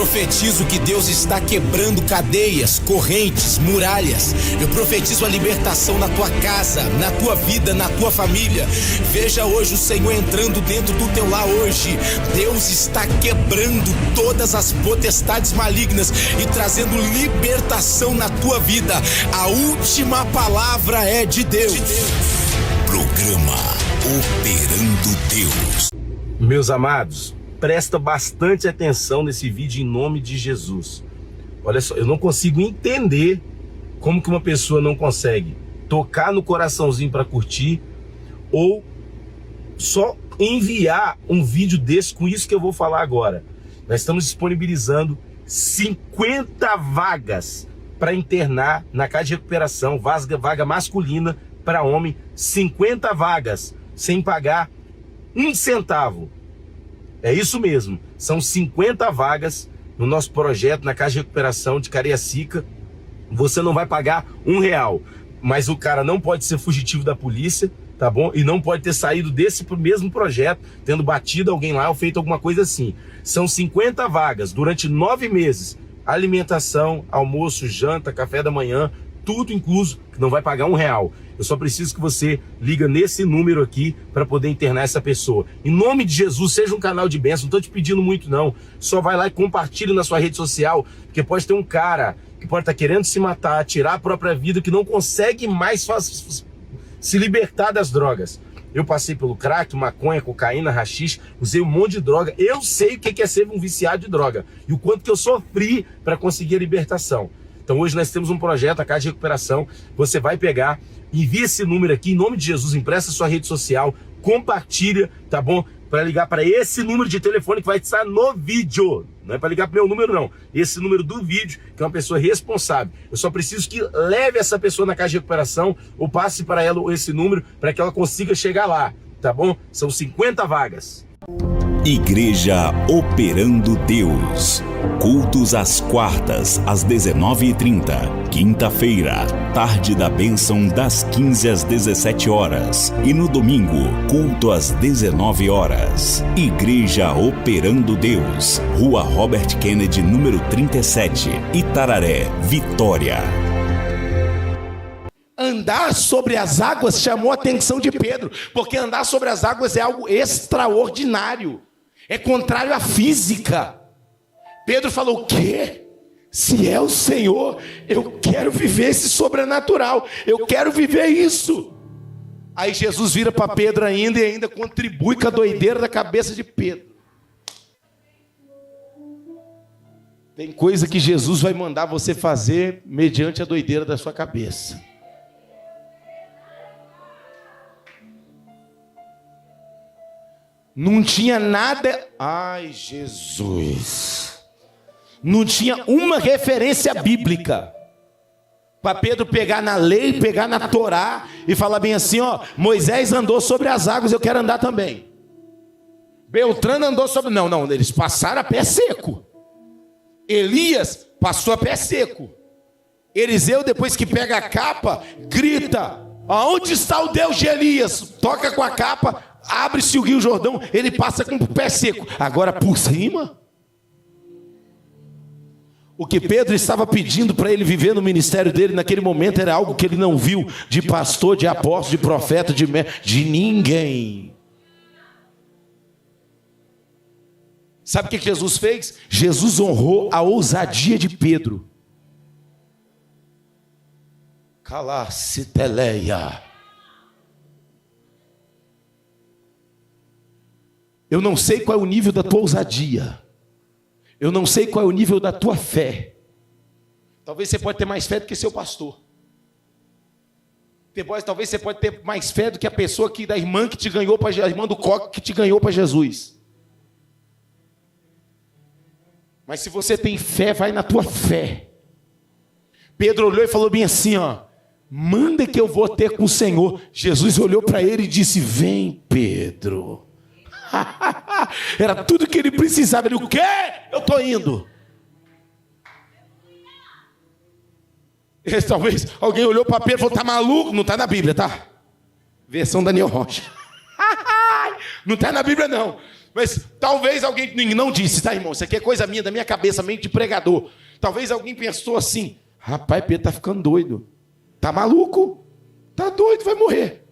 profetizo que Deus está quebrando cadeias, correntes, muralhas. Eu profetizo a libertação na tua casa, na tua vida, na tua família. Veja hoje o Senhor entrando dentro do teu lar hoje. Deus está quebrando todas as potestades malignas e trazendo libertação na tua vida. A última palavra é de Deus. Programa Operando Deus. Meus amados, presta bastante atenção nesse vídeo em nome de Jesus. Olha só, eu não consigo entender como que uma pessoa não consegue tocar no coraçãozinho para curtir ou só enviar um vídeo desse com isso que eu vou falar agora. Nós estamos disponibilizando 50 vagas para internar na casa de recuperação, vaga masculina para homem, 50 vagas sem pagar um centavo. É isso mesmo, são 50 vagas no nosso projeto na casa de recuperação de Cariacica. Você não vai pagar R$1, mas o cara não pode ser fugitivo da polícia, tá bom? E não pode ter saído desse mesmo projeto, tendo batido alguém lá ou feito alguma coisa assim. São 50 vagas durante 9 meses, alimentação, almoço, janta, café da manhã, tudo incluso, que não vai pagar R$1. Eu só preciso que você liga nesse número aqui para poder internar essa pessoa. Em nome de Jesus, seja um canal de bênção. Não estou te pedindo muito não. Só vai lá e compartilha na sua rede social, porque pode ter um cara que pode estar querendo se matar, tirar a própria vida, que não consegue mais se libertar das drogas. Eu passei pelo crack, maconha, cocaína, haxixe, usei um monte de droga. Eu sei o que é ser um viciado de droga e o quanto que eu sofri para conseguir a libertação. Então hoje nós temos um projeto, a Casa de Recuperação. Você vai pegar, envia esse número aqui, em nome de Jesus, empresta sua rede social, compartilha, tá bom? Para ligar para esse número de telefone que vai estar no vídeo. Não é para ligar para o meu número, não. Esse número do vídeo, que é uma pessoa responsável. Eu só preciso que leve essa pessoa na Casa de Recuperação ou passe para ela esse número para que ela consiga chegar lá, tá bom? São 50 vagas. Igreja Operando Deus. Cultos às quartas, às 19h30. Quinta-feira, tarde da bênção, das 15 às 17 horas. E no domingo, culto às 19 horas. Igreja Operando Deus. Rua Robert Kennedy, número 37. Itararé, Vitória. Andar sobre as águas chamou a atenção de Pedro, porque andar sobre as águas é algo extraordinário. É contrário à física. Pedro falou: o quê? Se é o Senhor, eu quero viver esse sobrenatural. Eu quero viver isso. Aí Jesus vira para Pedro ainda e ainda contribui com a doideira da cabeça de Pedro. Tem coisa que Jesus vai mandar você fazer mediante a doideira da sua cabeça. Não tinha nada. Ai, Jesus. Não tinha uma referência bíblica para Pedro pegar na lei, pegar na Torá e falar bem assim: ó, Moisés andou sobre as águas, eu quero andar também. Beltrano andou sobre. Não, eles passaram a pé seco. Elias passou a pé seco. Eliseu, depois que pega a capa, grita: aonde está o Deus de Elias? Toca com a capa. Abre-se o Rio Jordão, ele passa com o pé seco. Agora por cima, o que Pedro estava pedindo para ele viver no ministério dele naquele momento era algo que ele não viu de pastor, de apóstolo, de profeta, de ninguém. Sabe o que Jesus fez? Jesus honrou a ousadia de Pedro. Calar-se-teleia. Eu não sei qual é o nível da tua ousadia. Eu não sei qual é o nível da tua fé. Talvez você pode ter mais fé do que seu pastor. Talvez você pode ter mais fé do que a pessoa da irmã que te ganhou para a irmã do coque que te ganhou para Jesus. Mas se você tem fé, vai na tua fé. Pedro olhou e falou bem assim, ó: manda que eu vou ter com o Senhor. Jesus olhou para ele e disse: vem, Pedro. Era tudo que ele precisava. Ele: o quê? Eu estou indo. Talvez alguém olhou para Pedro e falou: tá maluco? Não está na Bíblia, tá? Versão Daniel Rocha. Não está na Bíblia, não. Mas talvez alguém não disse, tá, irmão? Isso aqui é coisa minha, da minha cabeça, mente de pregador. Talvez alguém pensou assim: rapaz, Pedro tá ficando doido. Tá maluco? Tá doido, vai morrer.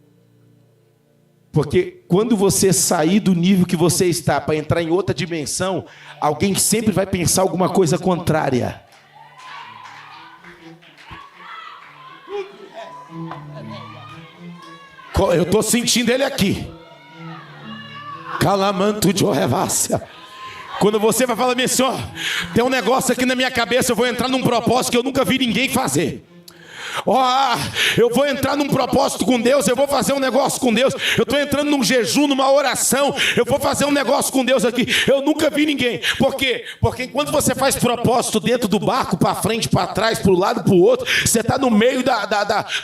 Porque quando você sair do nível que você está para entrar em outra dimensão, alguém sempre vai pensar alguma coisa contrária. Eu estou sentindo ele aqui. Calamanto de Orrevácia. Quando você vai falar assim, ó, tem um negócio aqui na minha cabeça, eu vou entrar num propósito que eu nunca vi ninguém fazer. Eu vou entrar num propósito com Deus, eu vou fazer um negócio com Deus. Eu estou entrando num jejum, numa oração, eu vou fazer um negócio com Deus aqui. Eu nunca vi ninguém. Por quê? Porque quando você faz propósito dentro do barco, para frente, para trás, para o lado, para o outro, você está no meio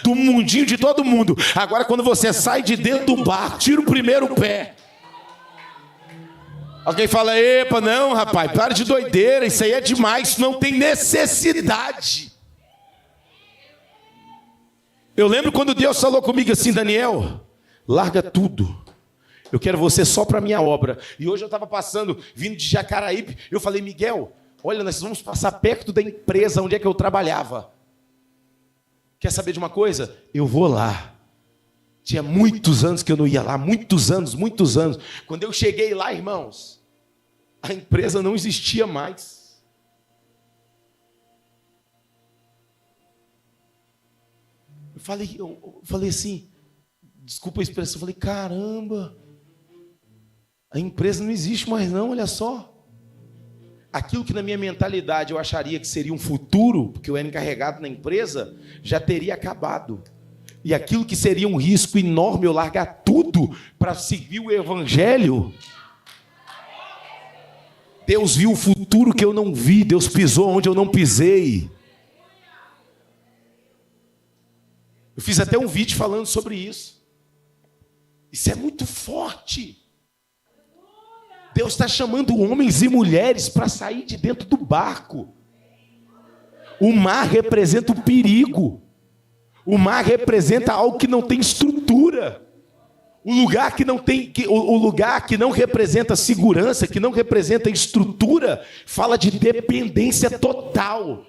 do mundinho de todo mundo. Agora, quando você sai de dentro do barco, tira o primeiro pé. Alguém fala: epa, não, rapaz, para de doideira, isso aí é demais, isso não tem necessidade. Eu lembro quando Deus falou comigo assim: Daniel, larga tudo, eu quero você só para a minha obra. E hoje eu estava passando, vindo de Jacaraípe, eu falei: Miguel, olha, nós vamos passar perto da empresa onde é que eu trabalhava. Quer saber de uma coisa? Eu vou lá. Tinha muitos anos que eu não ia lá, muitos anos. Quando eu cheguei lá, irmãos, a empresa não existia mais. Eu falei assim, desculpa a expressão, eu falei: caramba, a empresa não existe mais não, olha só. Aquilo que na minha mentalidade eu acharia que seria um futuro, porque eu era encarregado na empresa, já teria acabado. E aquilo que seria um risco enorme eu largar tudo para seguir o evangelho, Deus viu o futuro que eu não vi, Deus pisou onde eu não pisei. Eu fiz até um vídeo falando sobre isso. Isso é muito forte. Deus está chamando homens e mulheres para sair de dentro do barco. O mar representa o perigo. O mar representa algo que não tem estrutura. O lugar que não representa segurança, que não representa estrutura, fala de dependência total.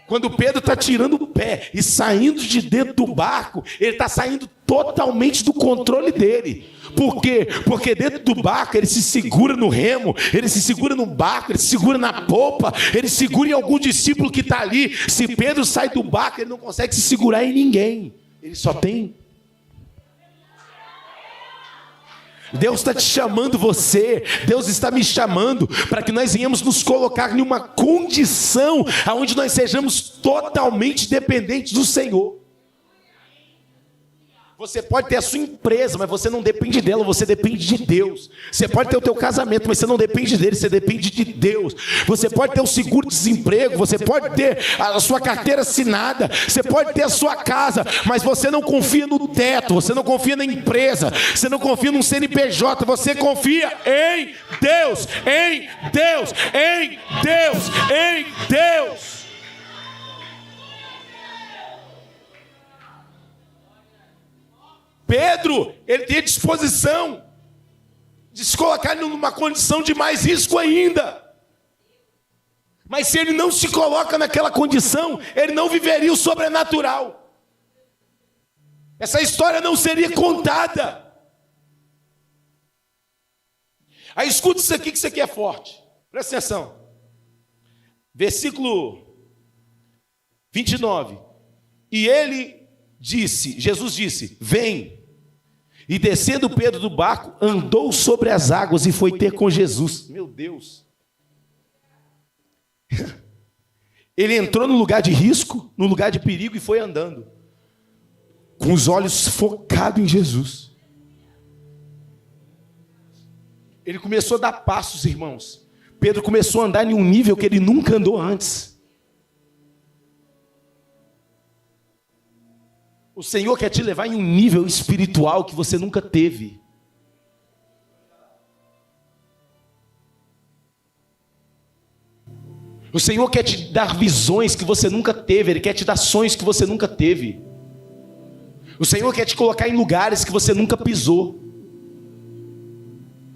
Quando Pedro está tirando o pé e saindo de dentro do barco, ele está saindo totalmente do controle dele. Por quê? Porque dentro do barco ele se segura no remo, ele se segura no barco, ele se segura na popa, ele segura em algum discípulo que está ali. Se Pedro sai do barco, ele não consegue se segurar em ninguém. Ele só tem... Deus está te chamando você, Deus está me chamando para que nós venhamos nos colocar em uma condição onde nós sejamos totalmente dependentes do Senhor. Você pode ter a sua empresa, mas você não depende dela, você depende de Deus. Você pode ter o teu casamento, mas você não depende dele, você depende de Deus. Você pode ter o seguro-desemprego, você pode ter a sua carteira assinada, você pode ter a sua casa, mas você não confia no teto, você não confia na empresa, você não confia num CNPJ, você confia em Deus, em Deus, em Deus, em Deus. Pedro, ele tem a disposição de se colocar numa condição de mais risco ainda. Mas se ele não se coloca naquela condição, ele não viveria o sobrenatural. Essa história não seria contada. Aí escuta isso aqui, que isso aqui é forte. Presta atenção. Versículo 29. E ele disse, Jesus disse: vem. E descendo Pedro do barco, andou sobre as águas e foi ter com Jesus. Meu Deus. Ele entrou no lugar de risco, no lugar de perigo e foi andando, com os olhos focados em Jesus. Ele começou a dar passos, irmãos. Pedro começou a andar em um nível que ele nunca andou antes. O Senhor quer te levar em um nível espiritual que você nunca teve. O Senhor quer te dar visões que você nunca teve. Ele quer te dar sonhos que você nunca teve. O Senhor quer te colocar em lugares que você nunca pisou.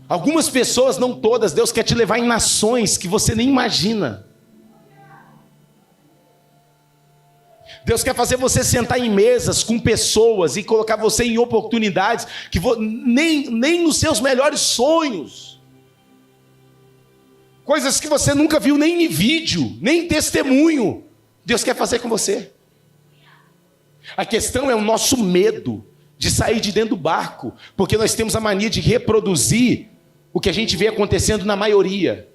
Algumas pessoas, não todas, Deus quer te levar em nações que você nem imagina. Deus quer fazer você sentar em mesas com pessoas e colocar você em oportunidades que nem nos seus melhores sonhos. Coisas que você nunca viu nem em vídeo, nem em testemunho. Deus quer fazer com você. A questão é o nosso medo de sair de dentro do barco, porque nós temos a mania de reproduzir o que a gente vê acontecendo na maioria.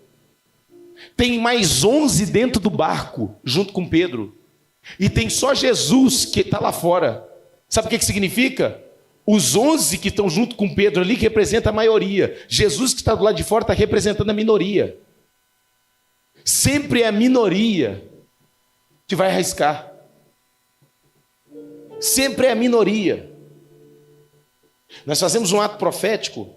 Tem mais 11 dentro do barco, junto com Pedro. E tem só Jesus que está lá fora. Sabe o que significa? Os 11 que estão junto com Pedro ali, que representa a maioria. Jesus que está do lado de fora está representando a minoria. Sempre é a minoria que vai arriscar. Sempre é a minoria. Nós fazemos um ato profético.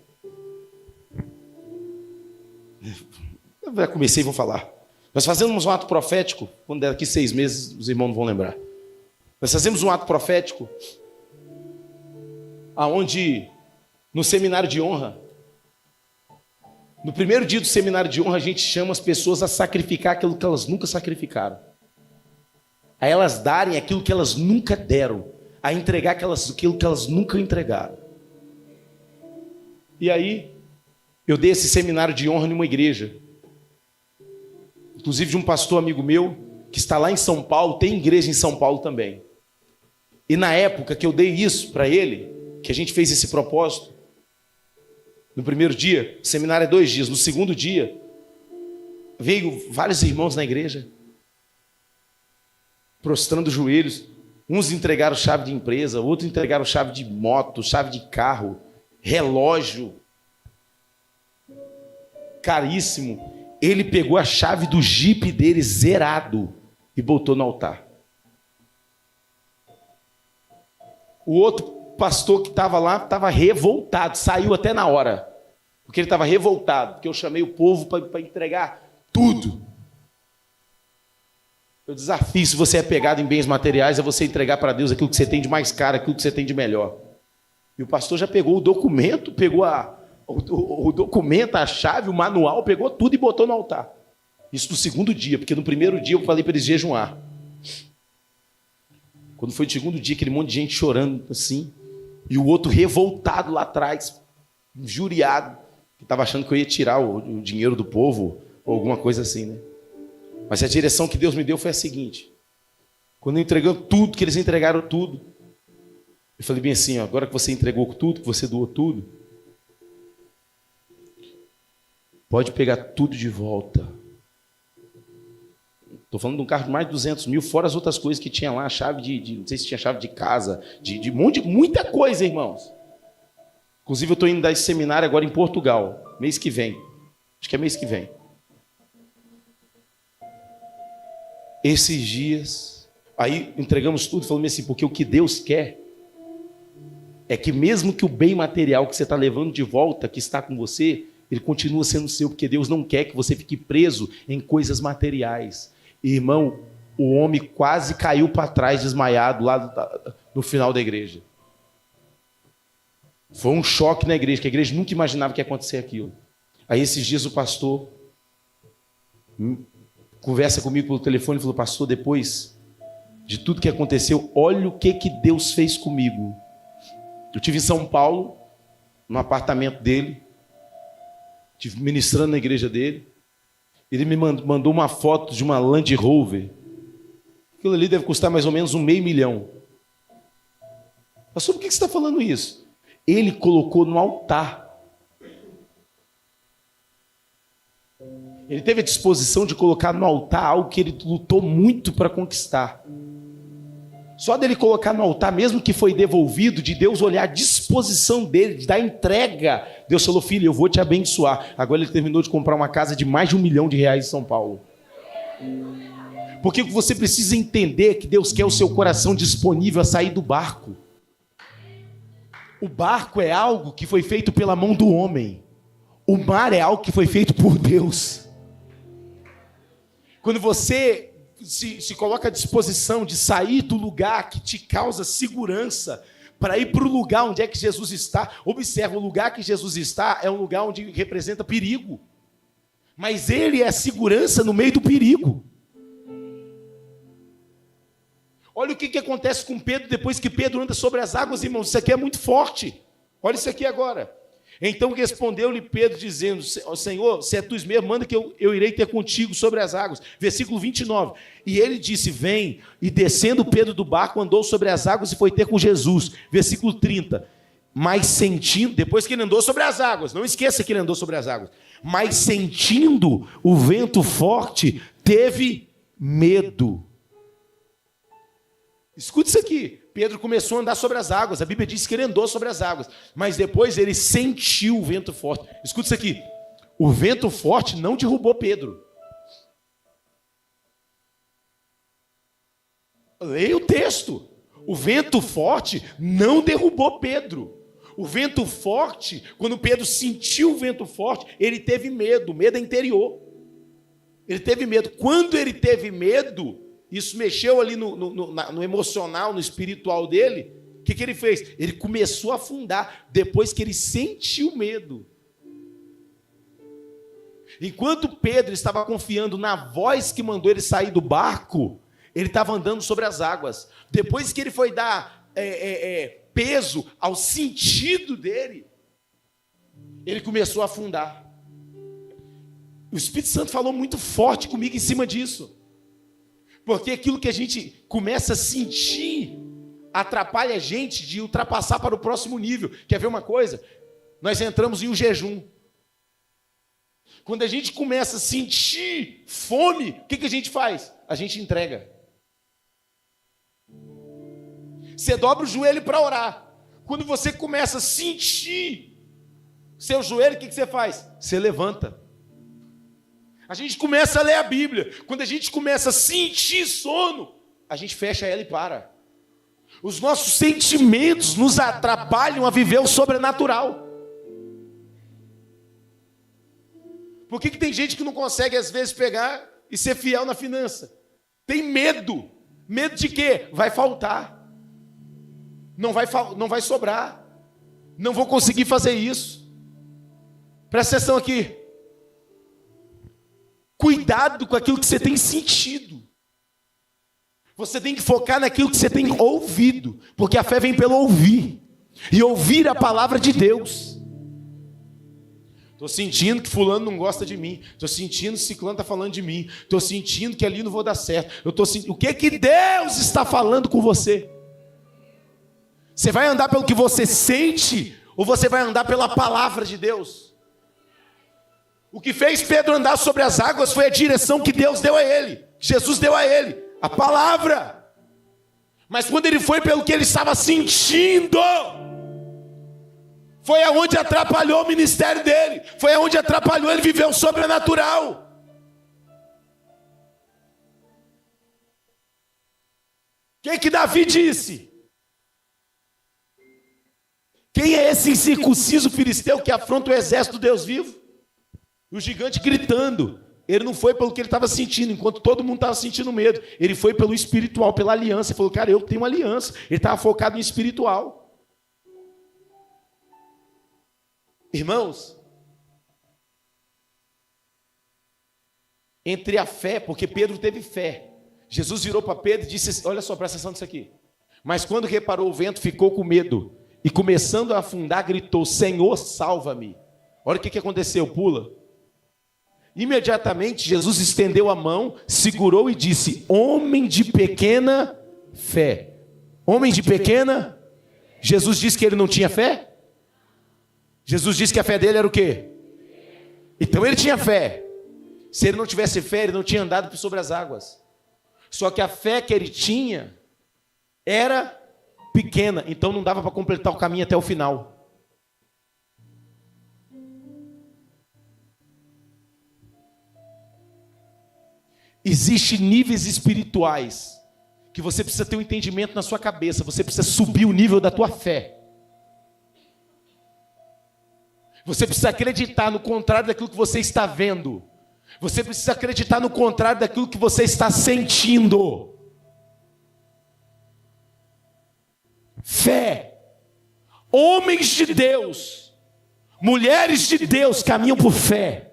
Eu já comecei e vou falar. Nós fazemos um ato profético, quando daqui 6 meses os irmãos não vão lembrar. Nós fazemos um ato profético, aonde no seminário de honra, no primeiro dia do seminário de honra, a gente chama as pessoas a sacrificar aquilo que elas nunca sacrificaram. A elas darem aquilo que elas nunca deram, a entregar aquilo que elas nunca entregaram. E aí, eu dei esse seminário de honra numa igreja, inclusive de um pastor amigo meu, que está lá em São Paulo, tem igreja em São Paulo também. E na época que eu dei isso para ele, que a gente fez esse propósito, no primeiro dia, o seminário é 2 dias, no segundo dia, veio vários irmãos na igreja, prostrando os joelhos, uns entregaram chave de empresa, outros entregaram chave de moto, chave de carro, relógio, caríssimo. Ele pegou a chave do Jeep dele zerado e botou no altar. O outro pastor que estava lá estava revoltado, saiu até na hora, porque ele estava revoltado, porque eu chamei o povo para entregar tudo. Eu desafio, se você é pegado em bens materiais, é você entregar para Deus aquilo que você tem de mais caro, aquilo que você tem de melhor. E o pastor já pegou o documento, pegou o documento, a chave, o manual, pegou tudo e botou no altar. Isso no segundo dia, porque no primeiro dia eu falei para eles jejuar. Quando foi no segundo dia, aquele monte de gente chorando assim, e o outro revoltado lá atrás, injuriado, que estava achando que eu ia tirar o dinheiro do povo, ou alguma coisa assim, né? Mas a direção que Deus me deu foi a seguinte: quando eu entreguei tudo, que eles entregaram tudo, eu falei bem assim, ó, agora que você entregou tudo, que você doou tudo, pode pegar tudo de volta. Estou falando de um carro de mais de 200 mil, fora as outras coisas que tinha lá, chave não sei se tinha chave de casa, muita coisa, irmãos. Inclusive eu estou indo dar esse seminário agora em Portugal, mês que vem. Acho que é mês que vem. Esses dias, aí entregamos tudo, falando assim, porque o que Deus quer é que mesmo que o bem material que você está levando de volta, que está com você, ele continua sendo seu, porque Deus não quer que você fique preso em coisas materiais. Irmão, o homem quase caiu para trás, desmaiado, lá no final da igreja. Foi um choque na igreja, que a igreja nunca imaginava que ia acontecer aquilo. Aí esses dias o pastor conversa comigo pelo telefone e falou: pastor, depois de tudo que aconteceu, olha o que Deus fez comigo. Eu estive em São Paulo, no apartamento dele, estive ministrando na igreja dele. Ele me mandou uma foto de uma Land Rover. Aquilo ali deve custar mais ou menos $500 mil. Pastor, por que você está falando isso? Ele colocou no altar. Ele teve a disposição de colocar no altar algo que ele lutou muito para conquistar. Só dele colocar no altar, mesmo que foi devolvido, de Deus olhar a disposição dele, de dar entrega. Deus falou: filho, eu vou te abençoar. Agora ele terminou de comprar uma casa de mais de R$1 milhão em São Paulo. Porque você precisa entender que Deus quer o seu coração disponível a sair do barco. O barco é algo que foi feito pela mão do homem. O mar é algo que foi feito por Deus. Quando você se coloca à disposição de sair do lugar que te causa segurança para ir para o lugar onde é que Jesus está. Observa, o lugar que Jesus está é um lugar onde representa perigo. Mas ele é a segurança no meio do perigo. Olha o que acontece com Pedro depois que Pedro anda sobre as águas, irmãos. Isso aqui é muito forte. Olha isso aqui agora. Então respondeu-lhe Pedro, dizendo: Senhor, se é tu mesmo, manda que eu irei ter contigo sobre as águas. Versículo 29. E ele disse: vem. E descendo Pedro do barco, andou sobre as águas e foi ter com Jesus. Versículo 30. Mas sentindo, depois que ele andou sobre as águas, não esqueça que ele andou sobre as águas. Mas sentindo o vento forte, teve medo. Escute isso aqui. Pedro começou a andar sobre as águas. A Bíblia diz que ele andou sobre as águas. Mas depois ele sentiu o vento forte. Escute isso aqui. O vento forte não derrubou Pedro. Leia o texto. O vento forte não derrubou Pedro. O vento forte, quando Pedro sentiu o vento forte, ele teve medo. Medo interior. Ele teve medo. Quando ele teve medo, isso mexeu ali no emocional, no espiritual dele. O que ele fez? Ele começou a afundar depois que ele sentiu medo. Enquanto Pedro estava confiando na voz que mandou ele sair do barco, ele estava andando sobre as águas. Depois que ele foi dar peso ao sentido dele, ele começou a afundar. O Espírito Santo falou muito forte comigo em cima disso. Porque aquilo que a gente começa a sentir atrapalha a gente de ultrapassar para o próximo nível. Quer ver uma coisa? Nós entramos em um jejum. Quando a gente começa a sentir fome, o que a gente faz? A gente entrega. Você dobra o joelho para orar. Quando você começa a sentir seu joelho, o que você faz? Você levanta. A gente começa a ler a Bíblia. Quando a gente começa a sentir sono, a gente fecha ela e para. Os nossos sentimentos nos atrapalham a viver o sobrenatural. Por que tem gente que não consegue, às vezes, pegar e ser fiel na finança? Tem medo. Medo de quê? Vai faltar. Não vai sobrar. Não vou conseguir fazer isso. Presta atenção aqui. Cuidado com aquilo que você tem sentido. Você tem que focar naquilo que você tem ouvido, porque a fé vem pelo ouvir, e ouvir a palavra de Deus. Estou sentindo que fulano não gosta de mim, estou sentindo que ciclano está falando de mim, estou sentindo que ali não vou dar certo. O que Deus está falando com você? Você vai andar pelo que você sente, ou você vai andar pela palavra de Deus? O que fez Pedro andar sobre as águas foi a direção que Deus deu a ele. Jesus deu a ele, a palavra. Mas quando ele foi pelo que ele estava sentindo, foi aonde atrapalhou o ministério dele. Foi aonde atrapalhou ele viver o sobrenatural. O que Davi disse? Quem é esse incircunciso filisteu que afronta o exército do Deus vivo? E o gigante gritando. Ele não foi pelo que ele estava sentindo, enquanto todo mundo estava sentindo medo. Ele foi pelo espiritual, pela aliança. Ele falou: cara, eu tenho uma aliança. Ele estava focado no espiritual. Irmãos, entre a fé, porque Pedro teve fé. Jesus virou para Pedro e disse: olha só, presta atenção nisso aqui. Mas quando reparou o vento, ficou com medo. E começando a afundar, gritou: Senhor, salva-me. Olha o que aconteceu, pula. Imediatamente Jesus estendeu a mão, segurou e disse: homem de pequena fé. Homem de pequena? Jesus disse que ele não tinha fé? Jesus disse que a fé dele era o quê? Então ele tinha fé. Se ele não tivesse fé, ele não tinha andado sobre as águas. Só que a fé que ele tinha era pequena, então não dava para completar o caminho até o final. Existem níveis espirituais que você precisa ter um entendimento na sua cabeça. Você precisa subir o nível da tua fé. Você precisa acreditar no contrário daquilo que você está vendo. Você precisa acreditar no contrário daquilo que você está sentindo. Fé Homens de Deus, mulheres de Deus caminham por fé.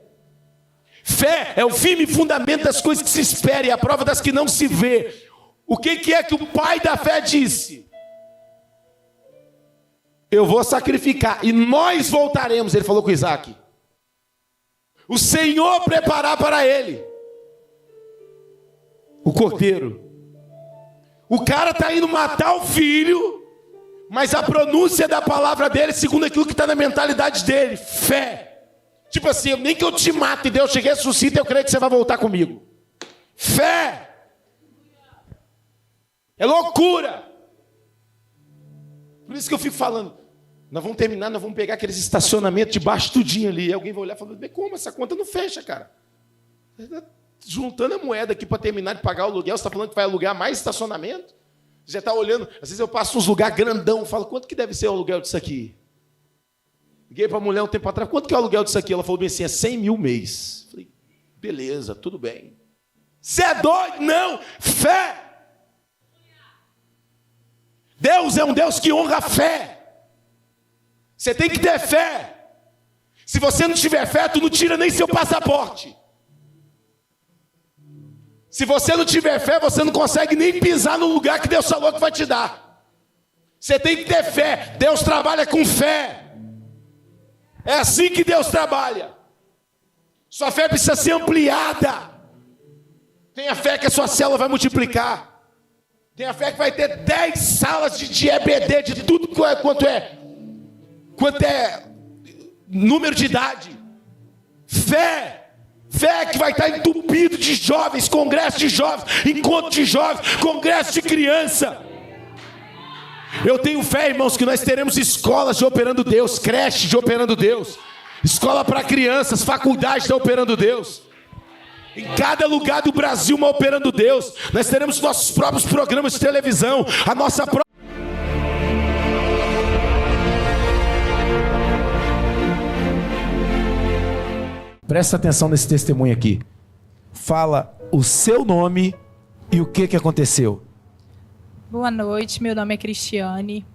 Fé é o firme fundamento das coisas que se espera e a prova das que não se vê. O que é que o pai da fé disse? Eu vou sacrificar e nós voltaremos. Ele falou com Isaac. O Senhor preparar para ele o cordeiro. O cara está indo matar o filho, mas a pronúncia da palavra dele, segundo aquilo que está na mentalidade dele, fé. Tipo assim, nem que eu te mate e Deus chegue e ressuscita, eu creio que você vai voltar comigo. Fé. É loucura. Por isso que eu fico falando, nós vamos terminar, nós vamos pegar aqueles estacionamentos debaixo tudinho ali. E alguém vai olhar e falar, como essa conta não fecha, cara? Você está juntando a moeda aqui para terminar de pagar o aluguel, você está falando que vai alugar mais estacionamento? Você já está olhando, às vezes eu passo uns lugares grandão, falo, quanto que deve ser o aluguel disso aqui? Liguei para a mulher um tempo atrás, quanto que é o aluguel disso aqui? Ela falou bem assim, é 100 mil mês. Falei, beleza, tudo bem. Você é doido? Não, fé. Deus é um Deus que honra a fé. Você tem que ter fé. Se você não tiver fé, tu não tira nem seu passaporte. Se você não tiver fé, você não consegue nem pisar no lugar que Deus falou que vai te dar. Você tem que ter fé. Deus trabalha com fé. É assim que Deus trabalha. Sua fé precisa ser ampliada. Tenha fé que a sua célula vai multiplicar. Tenha fé que vai ter 10 salas de EBD, de tudo quanto é número de idade. Fé que vai estar entupido de jovens, congresso de jovens, encontro de jovens, congresso de criança. Eu tenho fé, irmãos, que nós teremos escolas de Operando Deus, creches de Operando Deus, escola para crianças, faculdade de Operando Deus. Em cada lugar do Brasil, uma Operando Deus. Nós teremos nossos próprios programas de televisão, a nossa própria... Presta atenção nesse testemunho aqui. Fala o seu nome e o que aconteceu. Boa noite, meu nome é Cristiane.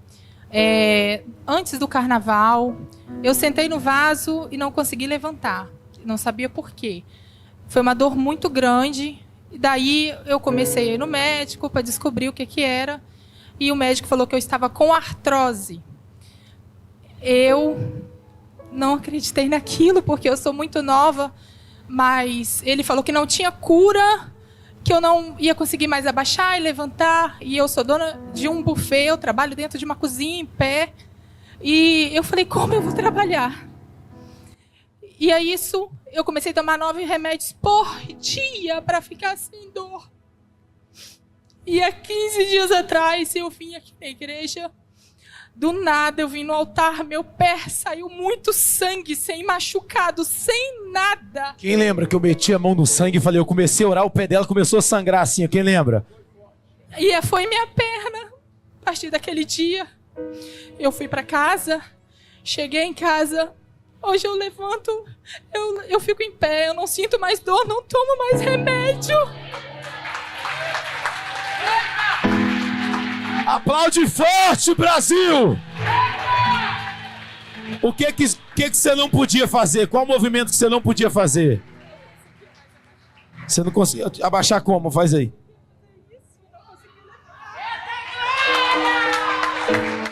Antes do carnaval, eu sentei no vaso e não consegui levantar. Não sabia por quê. Foi uma dor muito grande. E daí eu comecei a ir no médico para descobrir o que era. E o médico falou que eu estava com artrose. Eu não acreditei naquilo, porque eu sou muito nova. Mas ele falou que não tinha cura, que eu não ia conseguir mais abaixar e levantar. E eu sou dona de um buffet, eu trabalho dentro de uma cozinha em pé. E eu falei, como eu vou trabalhar? E é isso, eu comecei a tomar 9 remédios por dia para ficar sem dor. E há 15 dias atrás eu vim aqui na igreja. Do nada eu vim no altar, meu pé saiu muito sangue, sem machucado, sem nada. Quem lembra que eu meti a mão no sangue e falei, eu comecei a orar, o pé dela começou a sangrar assim, quem lembra? E foi minha perna. A partir daquele dia, eu fui para casa, cheguei em casa, hoje eu levanto, eu fico em pé, eu não sinto mais dor, não tomo mais remédio. Aplaude forte, Brasil! O que você não podia fazer? Qual movimento que você não podia fazer? Você não conseguia abaixar como? Faz aí.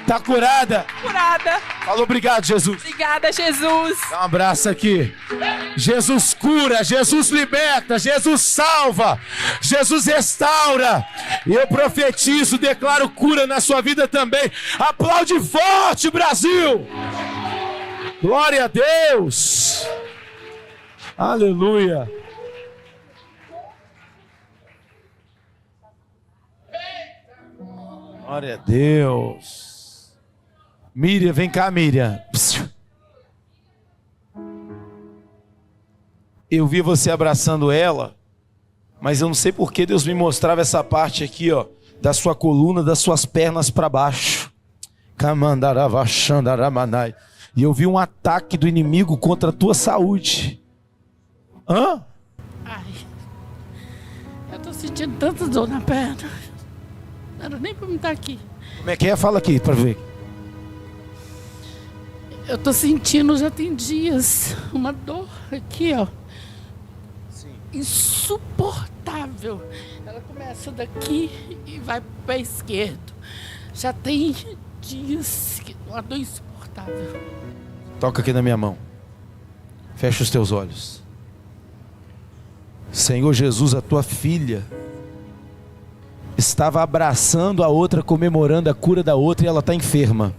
Tá curada? Curada. Fala obrigado, Jesus. Obrigada, Jesus. Dá um abraço aqui. Jesus cura, Jesus liberta, Jesus salva, Jesus restaura. E eu profetizo, declaro cura na sua vida também. Aplaude forte, Brasil. Glória a Deus. Aleluia. Glória a Deus. Miriam, vem cá, Miriam. Eu vi você abraçando ela, mas eu não sei por que Deus me mostrava essa parte aqui, ó, da sua coluna, das suas pernas para baixo. E eu vi um ataque do inimigo contra a tua saúde. Hã? Ai, eu tô sentindo tanta dor na perna. Não era nem pra me estar aqui. Como é que é? Fala aqui pra ver. Eu tô sentindo, já tem dias, uma dor aqui, ó. Insuportável. Ela começa daqui e vai pro pé esquerdo. Já tem dias, uma dor insuportável. Toca aqui na minha mão. Fecha os teus olhos. Senhor Jesus, a tua filha estava abraçando a outra, comemorando a cura da outra, e ela está enferma.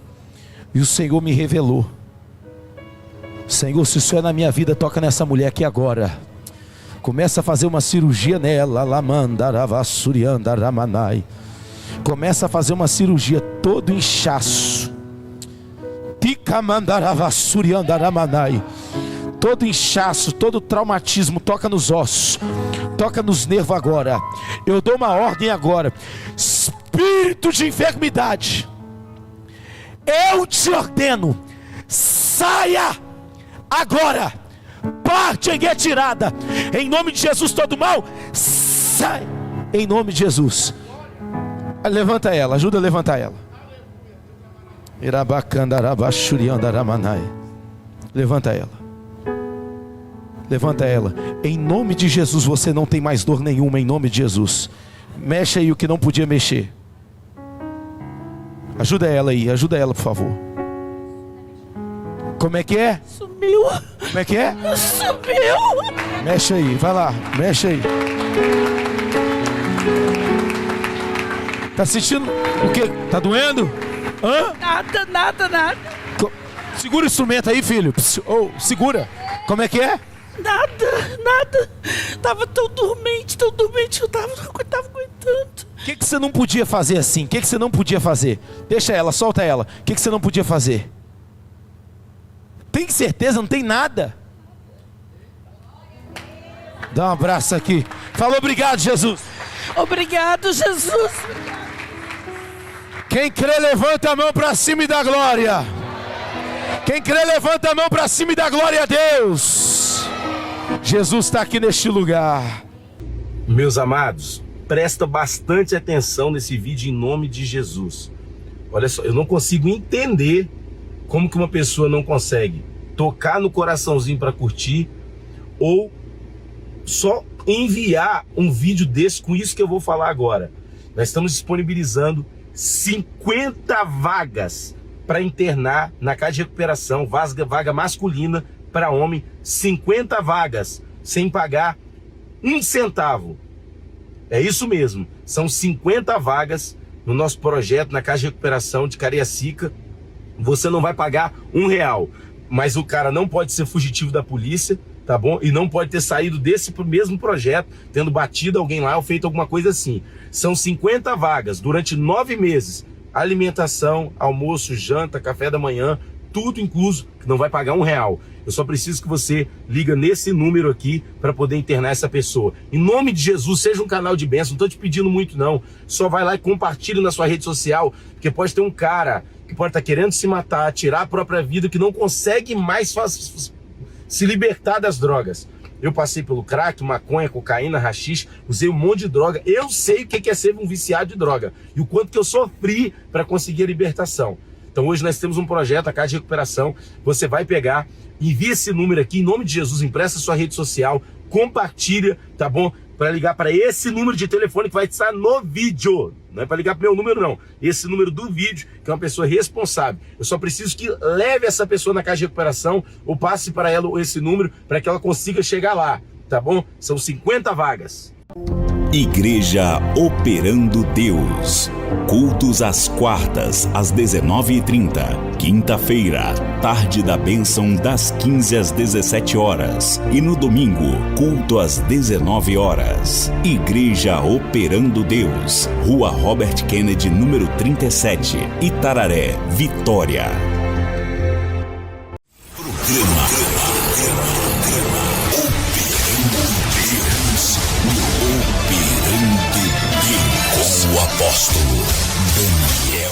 E o Senhor me revelou. Senhor, se isso é na minha vida, toca nessa mulher aqui agora. Começa a fazer uma cirurgia nela. Começa a fazer uma cirurgia, todo inchaço. Todo inchaço, todo traumatismo, toca nos ossos, toca nos nervos agora. Eu dou uma ordem agora. Espírito de enfermidade, eu te ordeno, saia agora. Parte em retirada. Em nome de Jesus, todo mal, sai. Em nome de Jesus. Levanta ela, ajuda a levantar ela. Levanta ela. Levanta ela. Em nome de Jesus, você não tem mais dor nenhuma. Em nome de Jesus. Mexe aí o que não podia mexer. Ajuda ela aí, ajuda ela, por favor. Como é que é? Sumiu. Como é que é? Sumiu. Mexe aí, vai lá, mexe aí. Tá sentindo o quê? Tá doendo? Hã? Nada. Segura o instrumento aí, filho. Segura. Como é que é? Nada. Tava tão dormente, eu tava aguentando. O que você não podia fazer assim? O que você não podia fazer? Deixa ela, solta ela. O que você não podia fazer? Tem certeza? Não tem nada? Dá um abraço aqui. Fala obrigado, Jesus. Obrigado, Jesus. Quem crê, levanta a mão para cima e dá glória. Quem crê, levanta a mão para cima e dá glória a Deus. Jesus está aqui neste lugar. Meus amados, presta bastante atenção nesse vídeo em nome de Jesus. Olha só, eu não consigo entender como que uma pessoa não consegue tocar no coraçãozinho para curtir ou só enviar um vídeo desse com isso que eu vou falar agora. Nós estamos disponibilizando 50 vagas para internar na casa de recuperação, vaga masculina para homem, 50 vagas, sem pagar um centavo. É isso mesmo, são 50 vagas no nosso projeto na casa de recuperação de Cariacica. Você não vai pagar R$1, mas o cara não pode ser fugitivo da polícia, tá bom? E não pode ter saído desse mesmo projeto, tendo batido alguém lá ou feito alguma coisa assim. São 50 vagas durante 9 meses. Alimentação, almoço, janta, café da manhã, tudo incluso, que não vai pagar R$1. Eu só preciso que você liga nesse número aqui para poder internar essa pessoa. Em nome de Jesus, seja um canal de bênção, não estou te pedindo muito não. Só vai lá e compartilha na sua rede social, porque pode ter um cara que pode estar querendo se matar, tirar a própria vida, que não consegue mais se libertar das drogas. Eu passei pelo crack, maconha, cocaína, haxixe, usei um monte de droga. Eu sei o que é ser um viciado de droga e o quanto que eu sofri para conseguir a libertação. Então hoje nós temos um projeto, a Casa de Recuperação. Você vai pegar, envia esse número aqui, em nome de Jesus, empresta sua rede social, compartilha, tá bom? Para ligar para esse número de telefone que vai estar no vídeo. Não é para ligar para o meu número, não. Esse número do vídeo, que é uma pessoa responsável. Eu só preciso que leve essa pessoa na Casa de Recuperação ou passe para ela esse número para que ela consiga chegar lá, tá bom? São 50 vagas. Igreja Operando Deus. Cultos às quartas, às 19h30. Quinta-feira, tarde da bênção, das 15 às 17 horas. E no domingo, culto às 19 horas. Igreja Operando Deus. Rua Robert Kennedy, número 37. Itararé, Vitória. Programa Operando Deus. Com o apóstolo Daniel